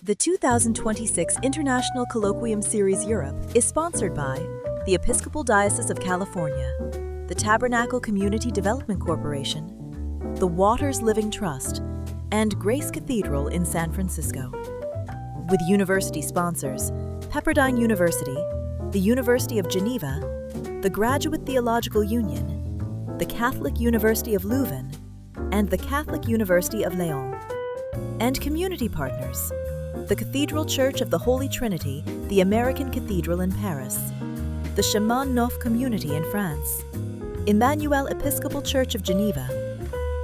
The 2026 International Colloquium Series Europe is sponsored by the Episcopal Diocese of California, the Tabernacle Community Development Corporation, the Waters Living Trust, and Grace Cathedral in San Francisco. With university sponsors, Pepperdine University, the University of Geneva, the Graduate Theological Union, the Catholic University of Leuven, and the Catholic University of Lyon. And community partners, the Cathedral Church of the Holy Trinity, the American Cathedral in Paris, the Chemin Neuf Community in France, Emmanuel Episcopal Church of Geneva,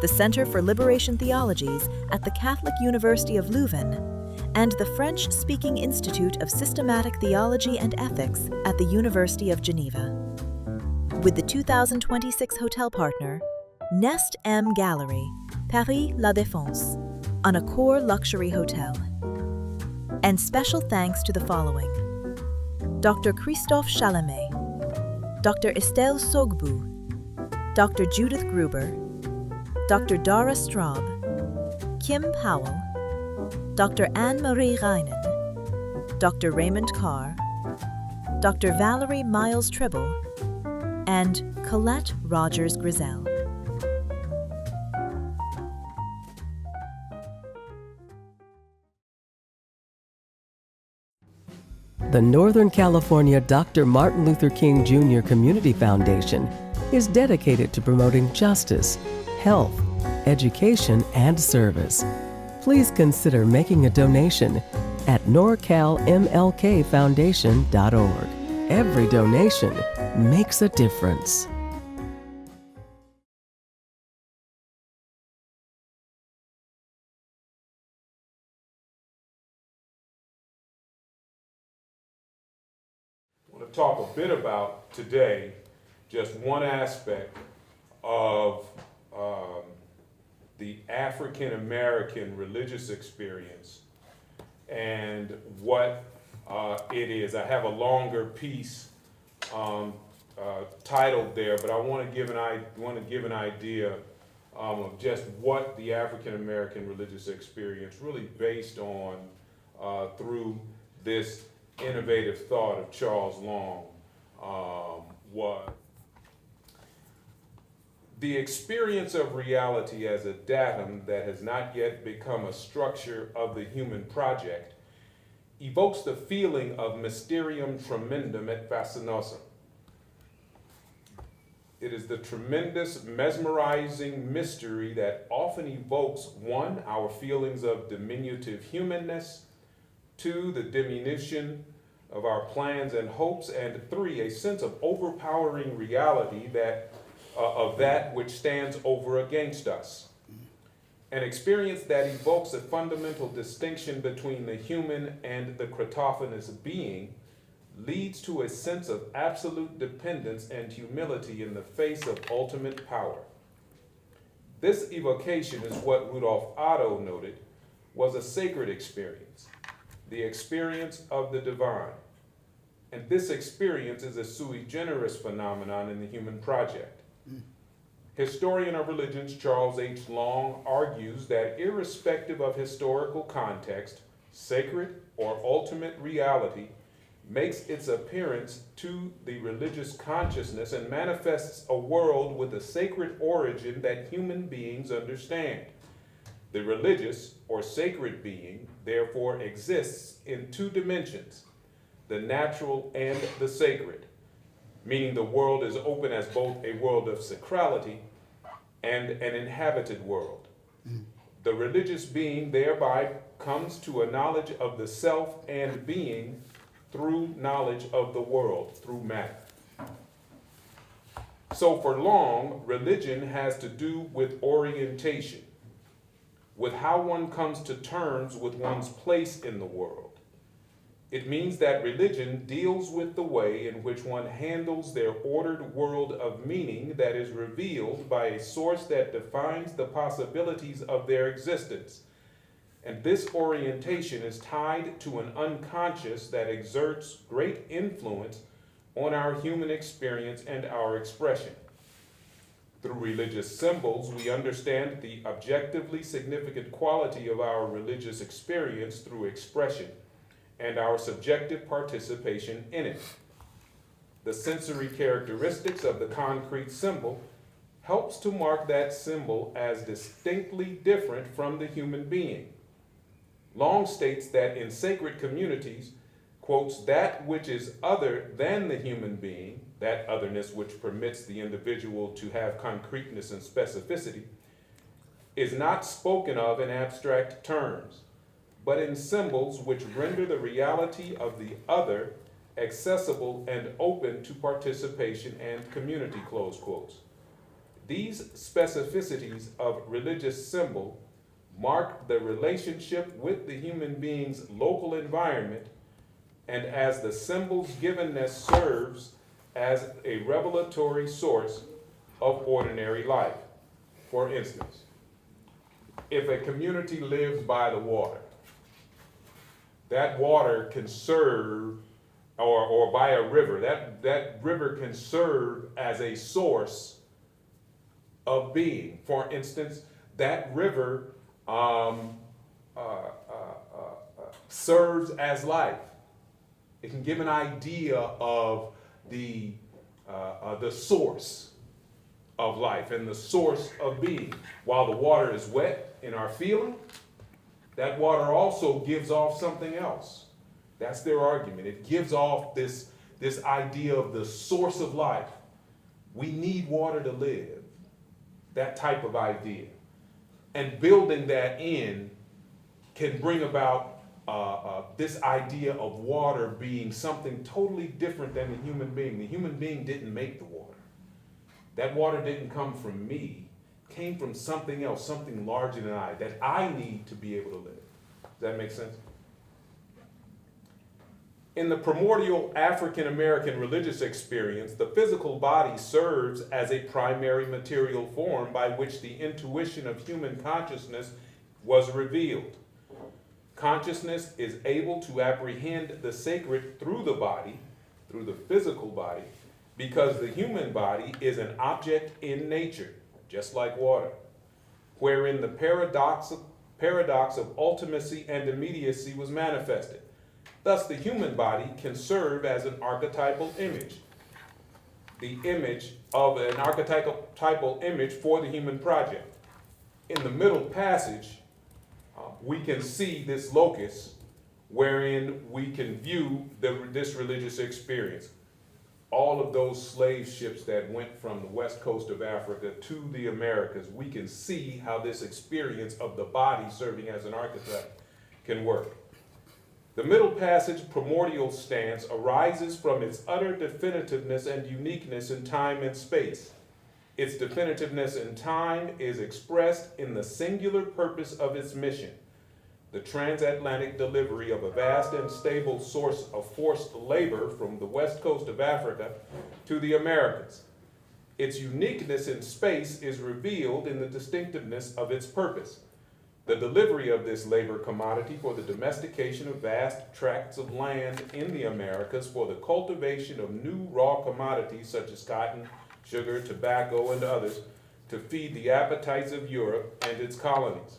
the Center for Liberation Theologies at the Catholic University of Leuven, and the French-speaking Institute of Systematic Theology and Ethics at the University of Geneva. With the 2026 hotel partner, Nest M Gallery, Paris La Défense, an Accor luxury hotel. And special thanks to the following: Dr. Christophe Chalamet, Dr. Estelle Sogbu, Dr. Judith Gruber, Dr. Dara Straub, Kim Powell, Dr. Anne-Marie Reinen, Dr. Raymond Carr, Dr. Valerie Miles-Tribble, and Colette Rogers Grizzell. The Northern California Dr. Martin Luther King Jr. Community Foundation is dedicated to promoting justice, health, education, and service. Please consider making a donation at NorcalMLKFoundation.org. Every donation makes a difference. I want to talk a bit about today just one aspect of the African American religious experience and what it is. I have a longer piece titled there, but I want to give an idea of just what the African American religious experience really based on through this innovative thought of Charles Long was. The experience of reality as a datum that has not yet become a structure of the human project evokes the feeling of mysterium tremendum et fascinosum. It is the tremendous, mesmerizing mystery that often evokes, 1, our feelings of diminutive humanness, 2, the diminution of our plans and hopes, and 3, a sense of overpowering reality of that which stands over against us. An experience that evokes a fundamental distinction between the human and the cratophonous being leads to a sense of absolute dependence and humility in the face of ultimate power. This evocation is what Rudolf Otto noted was a sacred experience, the experience of the divine. And this experience is a sui generis phenomenon in the human project. Historian of religions Charles H. Long argues that irrespective of historical context, sacred or ultimate reality makes its appearance to the religious consciousness and manifests a world with a sacred origin that human beings understand. The religious or sacred being, therefore, exists in 2 dimensions, the natural and the sacred, meaning the world is open as both a world of sacrality and an inhabited world. The religious being thereby comes to a knowledge of the self and being through knowledge of the world, through matter. So for Long, religion has to do with orientation, with how one comes to terms with one's place in the world. It means that religion deals with the way in which one handles their ordered world of meaning that is revealed by a source that defines the possibilities of their existence. And this orientation is tied to an unconscious that exerts great influence on our human experience and our expression. Through religious symbols, we understand the objectively significant quality of our religious experience through expression and our subjective participation in it. The sensory characteristics of the concrete symbol helps to mark that symbol as distinctly different from the human being. Long states that in sacred communities, quotes, that which is other than the human being, that otherness which permits the individual to have concreteness and specificity, is not spoken of in abstract terms, but in symbols which render the reality of the other accessible and open to participation and community, close quotes. These specificities of religious symbol mark the relationship with the human being's local environment, and as the symbol's givenness serves as a revelatory source of ordinary life. For instance, if a community lives by the water, that water can serve, or by a river, that river can serve as a source of being. For instance, that river serves as life. It can give an idea of the source of life and the source of being. While the water is wet in our feeling, that water also gives off something else. That's their argument. It gives off this idea of the source of life. We need water to live. That type of idea. And building that in can bring about this idea of water being something totally different than the human being. The human being didn't make the water. That water didn't come from me. It came from something else, something larger than I, that I need to be able to live. Does that make sense? In the primordial African American religious experience, the physical body serves as a primary material form by which the intuition of human consciousness was revealed. Consciousness is able to apprehend the sacred through the body, through the physical body, because the human body is an object in nature, just like water, wherein the paradox of ultimacy and immediacy was manifested. Thus, the human body can serve as an archetypal image, the image of an archetypal image for the human project. In the middle passage, we can see this locus wherein we can view this religious experience. All of those slave ships that went from the west coast of Africa to the Americas, we can see how this experience of the body serving as an archetype can work. The middle passage primordial stance arises from its utter definitiveness and uniqueness in time and space. Its definitiveness in time is expressed in the singular purpose of its mission, the transatlantic delivery of a vast and stable source of forced labor from the west coast of Africa to the Americas. Its uniqueness in space is revealed in the distinctiveness of its purpose, the delivery of this labor commodity for the domestication of vast tracts of land in the Americas for the cultivation of new raw commodities such as cotton, sugar, tobacco, and others to feed the appetites of Europe and its colonies.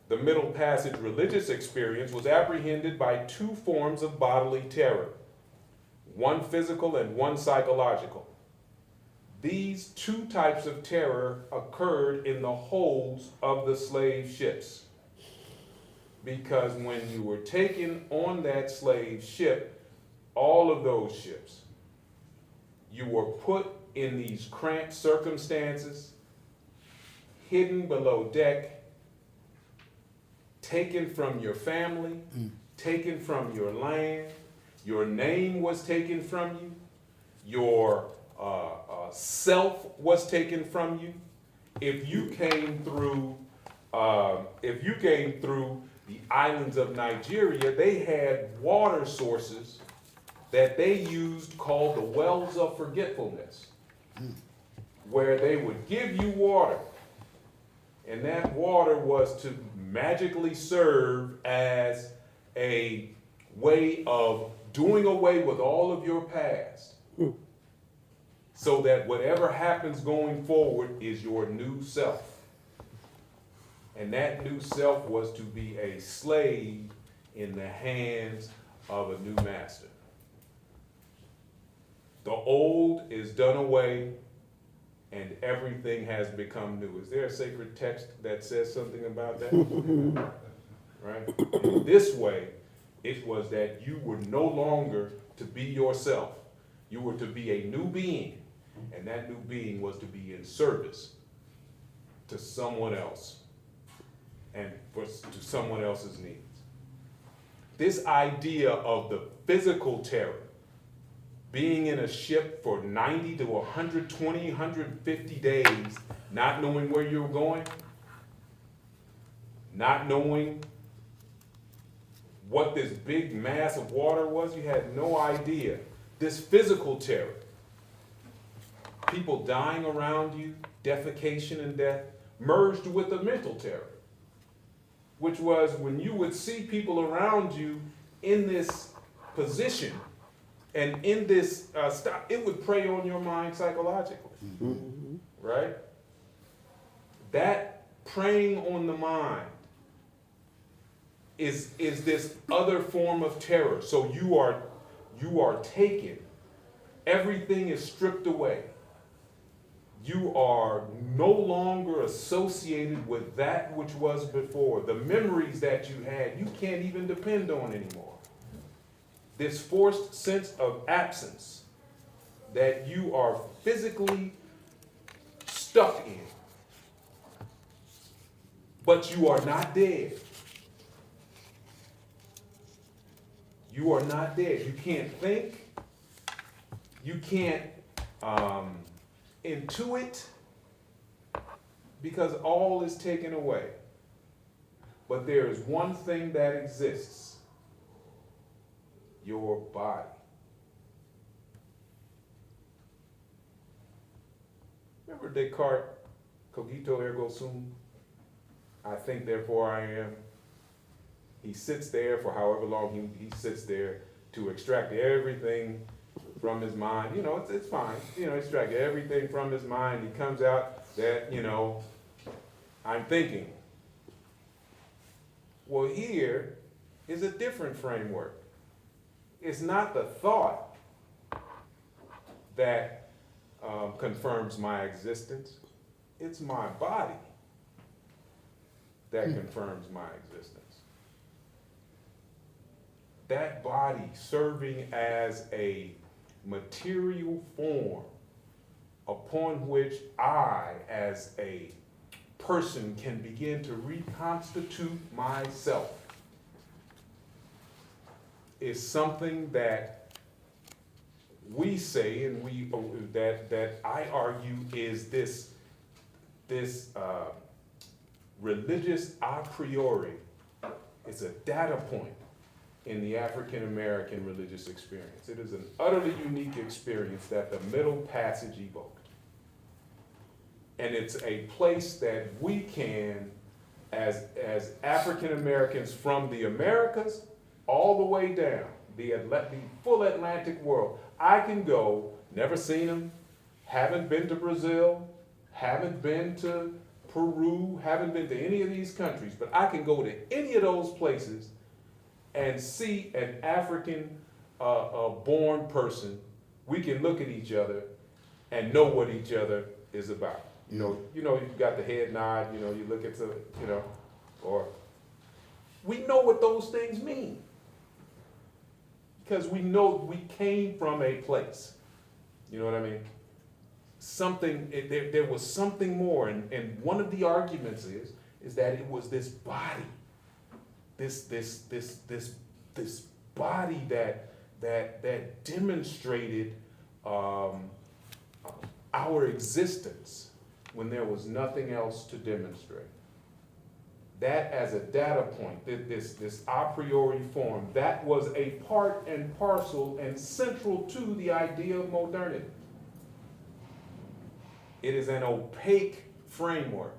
The middle passage religious experience was apprehended by two forms of bodily terror, one physical and one psychological. These two types of terror occurred in the holds of the slave ships, because when you were taken on that slave ship, all of those ships, you were put in these cramped circumstances, hidden below deck, taken from your family, taken from your land, your name was taken from you, your self was taken from you. If you came through the islands of Nigeria, they had water sources that they used called the wells of forgetfulness, where they would give you water, and that water was to magically serve as a way of doing away with all of your past. so that whatever happens going forward is your new self. And that new self was to be a slave in the hands of a new master. The old is done away and everything has become new. Is there a sacred text that says something about that? Right? In this way, it was that you were no longer to be yourself. You were to be a new being, and that new being was to be in service to someone else and to someone else's needs. This idea of the physical terror, being in a ship for 90 to 120, 150 days, not knowing where you were going, not knowing what this big mass of water was, you had no idea. This physical terror, people dying around you, defecation and death, merged with the mental terror, which was when you would see people around you in this position and in this it would prey on your mind psychologically, right? That preying on the mind is this other form of terror. So you are taken. Everything is stripped away. You are no longer associated with that which was before. The memories that you had, you can't even depend on anymore. This forced sense of absence that you are physically stuck in. But you are not dead. You are not dead. You can't think. You can't intuit, because all is taken away. But there is one thing that exists: your body. Remember Descartes, cogito ergo sum? I think, therefore I am. He sits there for however long he sits there to extract everything from his mind. You know, it's fine. You know, extract everything from his mind. He comes out that, you know, I'm thinking. Well, here is a different framework. It's not the thought that confirms my existence. It's my body that confirms my existence. That body serving as a material form upon which I, as a person, can begin to reconstitute myself, is something that we say, and that I argue is this religious a priori. It's a data point in the African American religious experience. It is an utterly unique experience that the Middle Passage evoked. And it's a place that we can, as African Americans from the Americas all the way down, the full Atlantic world, I can go, never seen them, haven't been to Brazil, haven't been to Peru, haven't been to any of these countries, but I can go to any of those places and see an African born person. We can look at each other and know what each other is about. You've got the head nod, you look at or we know what those things mean. Because we know we came from a place. You know what I mean? There was something more, and one of the arguments is that it was this body. This body that demonstrated our existence when there was nothing else to demonstrate. That as a data point, this a priori form, that was a part and parcel and central to the idea of modernity. It is an opaque framework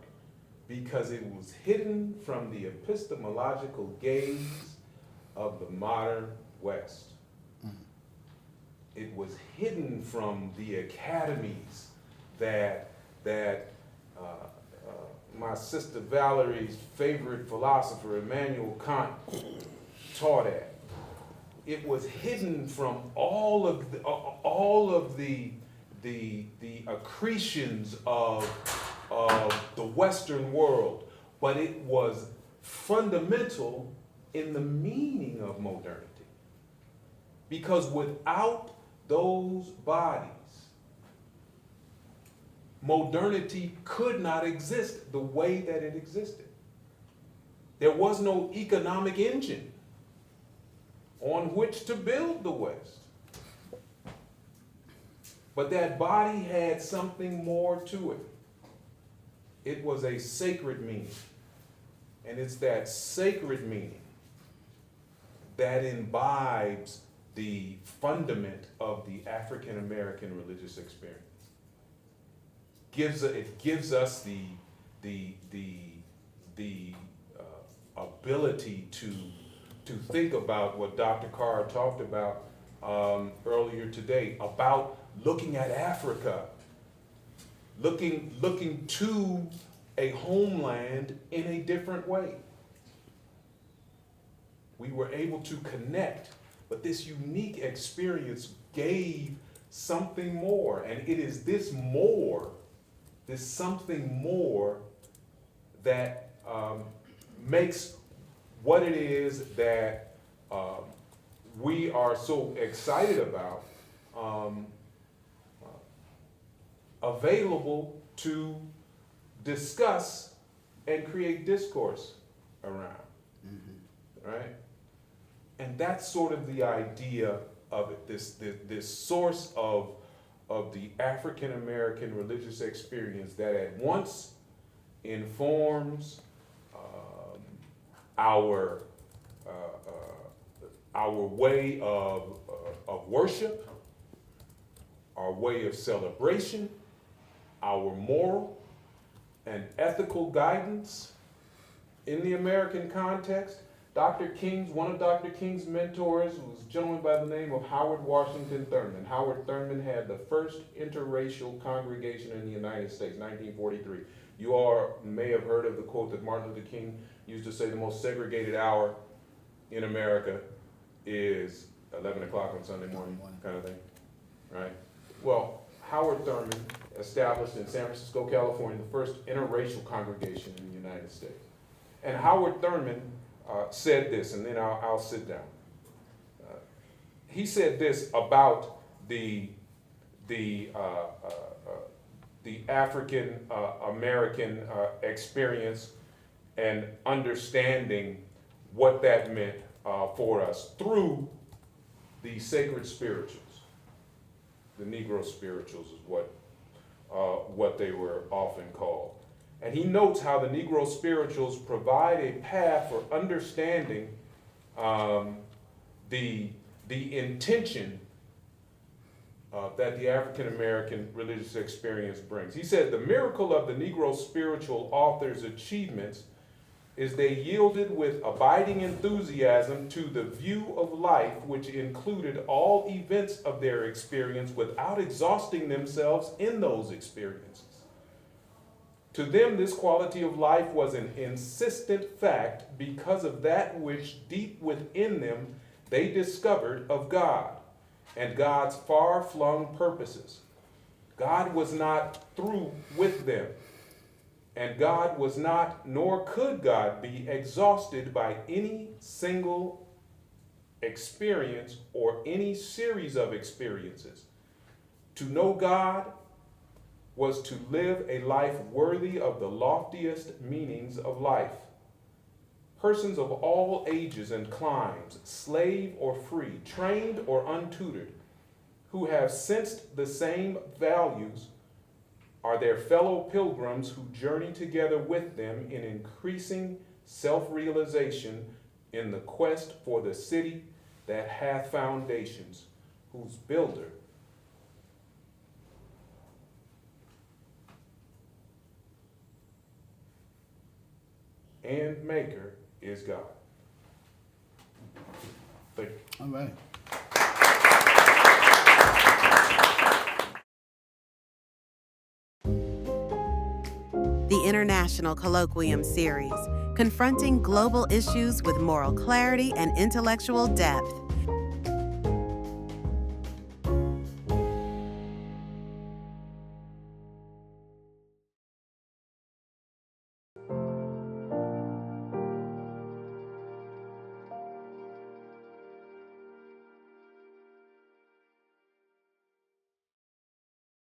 because it was hidden from the epistemological gaze of the modern West. it was hidden from the academies that my sister Valerie's favorite philosopher, Immanuel Kant, taught at. It was hidden from all of the accretions of the Western world, but it was fundamental in the meaning of modernity. Because without those bodies, modernity could not exist the way that it existed. There was no economic engine on which to build the West. But that body had something more to it. It was a sacred meaning. And it's that sacred meaning that imbibes the fundament of the African American religious experience. It gives us the ability to think about what Dr. Carr talked about earlier today, about looking at Africa, looking to a homeland in a different way. We were able to connect, but this unique experience gave something more, and it is this something more that makes what it is that we are so excited about available to discuss and create discourse around, right? And that's sort of the idea of it, this source of the African American religious experience that at once informs our way of worship, our way of celebration, our moral and ethical guidance in the American context. One of Dr. King's mentors was a gentleman by the name of Howard Washington Thurman. Howard Thurman had the first interracial congregation in the United States, 1943. You all may have heard of the quote that Martin Luther King used to say, the most segregated hour in America is 11 o'clock on Sunday morning, kind of thing, right? Well, Howard Thurman established in San Francisco, California, the first interracial congregation in the United States. And Howard Thurman said this, and then I'll sit down. He said this about the African American experience and understanding what that meant for us through the sacred spirituals. The Negro spirituals is what they were often called. And he notes how the Negro spirituals provide a path for understanding the intention that the African American religious experience brings. He said, the miracle of the Negro spiritual author's achievements is they yielded with abiding enthusiasm to the view of life which included all events of their experience without exhausting themselves in those experiences. To them, this quality of life was an insistent fact because of that which deep within them they discovered of God and God's far-flung purposes. God was not through with them, and God was not, nor could God be, exhausted by any single experience or any series of experiences. To know God was to live a life worthy of the loftiest meanings of life. Persons of all ages and climes, slave or free, trained or untutored, who have sensed the same values are their fellow pilgrims who journey together with them in increasing self-realization in the quest for the city that hath foundations, whose builder and maker is God. Thank you. All right. the International Colloquium Series, confronting global issues with moral clarity and intellectual depth.